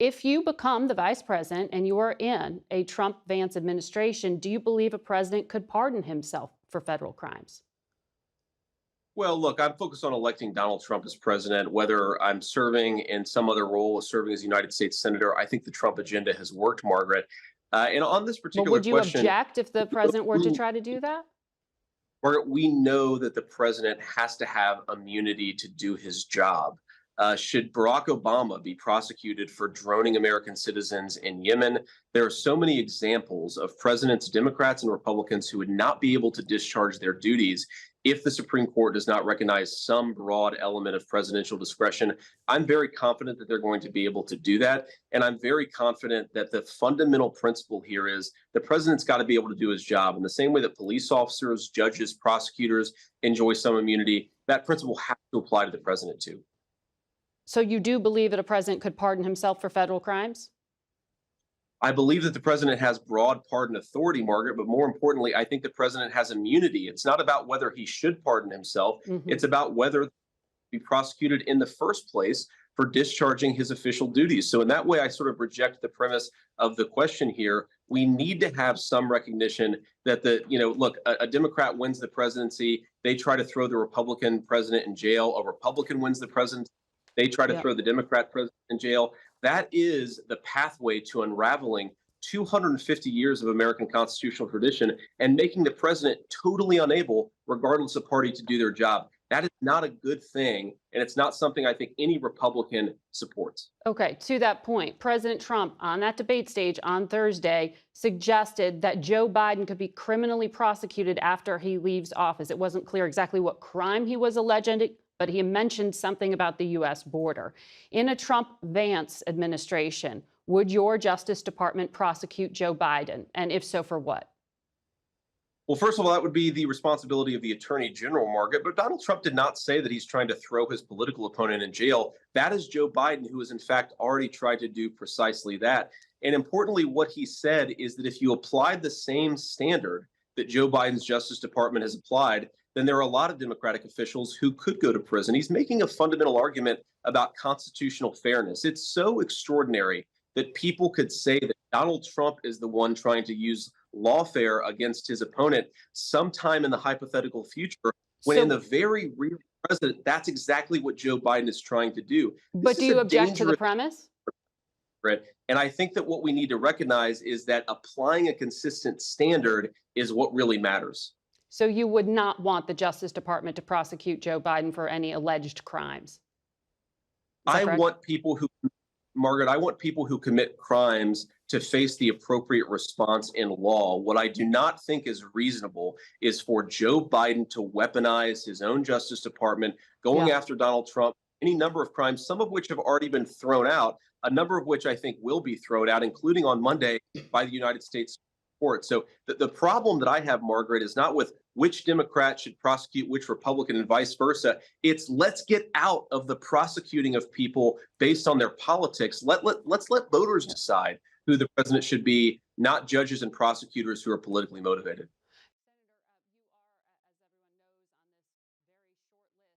If you become the vice president and you are in a Trump-Vance administration, do you believe a president could pardon himself for federal crimes? Well, look, I'm focused on electing Donald Trump as president. Whether I'm serving in some other role as serving as United States Senator, I think the Trump agenda has worked, Margaret. And on this Well, particular would you question, object if the president were to try to do that? Margaret, we know that the president has to have immunity to do his job. Should Barack Obama be prosecuted for droning American citizens in Yemen? There are so many examples of presidents, Democrats and Republicans, who would not be able to discharge their duties if the Supreme Court does not recognize some broad element of presidential discretion. I'm very confident that they're going to be able to do that. And I'm very confident that the fundamental principle here is the president's got to be able to do his job. In the same way that police officers, judges, prosecutors enjoy some immunity, that principle has to apply to the president too. So you do believe that a president could pardon himself for federal crimes? I believe that the president has broad pardon authority, Margaret, but more importantly, I think the president has immunity. It's not about whether he should pardon himself. Hmm. It's about whether he be prosecuted in the first place for discharging his official duties. So in that way, I sort of reject the premise of the question here. We need to have some recognition that look, a Democrat wins the presidency. They try to throw the Republican president in jail. A Republican wins the presidency. They try to Yeah. throw the Democrat president in jail. That is the pathway to unraveling 250 years of American constitutional tradition and making the president totally unable, regardless of party, to do their job. That is not a good thing. And it's not something I think any Republican supports. Okay, to that point, President Trump on that debate stage on Thursday suggested that Joe Biden could be criminally prosecuted after he leaves office. It wasn't clear exactly what crime he was alleging, but he mentioned something about the U.S. border. In a Trump-Vance administration, would your Justice Department prosecute Joe Biden? And if so, for what? Well, first of all, that would be the responsibility of the Attorney General, Margaret. But Donald Trump did not say that he's trying to throw his political opponent in jail. That is Joe Biden, who has in fact already tried to do precisely that. And importantly, what he said is that if you applied the same standard that Joe Biden's Justice Department has applied, then there are a lot of Democratic officials who could go to prison. He's making a fundamental argument about constitutional fairness. It's so extraordinary that people could say that Donald Trump is the one trying to use lawfare against his opponent sometime in the hypothetical future, when in So, the very real president, that's exactly what Joe Biden is trying to do. but This do is you a object to the dangerous premise? threat. And I think that what we need to recognize is that applying a consistent standard is what really matters. So you would not want the Justice Department to prosecute Joe Biden for any alleged crimes. Is that I correct? want people who Margaret, I want people who commit crimes to face the appropriate response in law. What I do not think is reasonable is for Joe Biden to weaponize his own Justice Department, going Yeah. after Donald Trump, any number of crimes, some of which have already been thrown out, a number of which I think will be thrown out, including on Monday by the United States Court. So the problem that I have, Margaret, is not with which Democrat should prosecute which Republican and vice versa. It's let's get out of the prosecuting of people based on their politics. Let's let voters decide who the president should be, not judges and prosecutors who are politically motivated.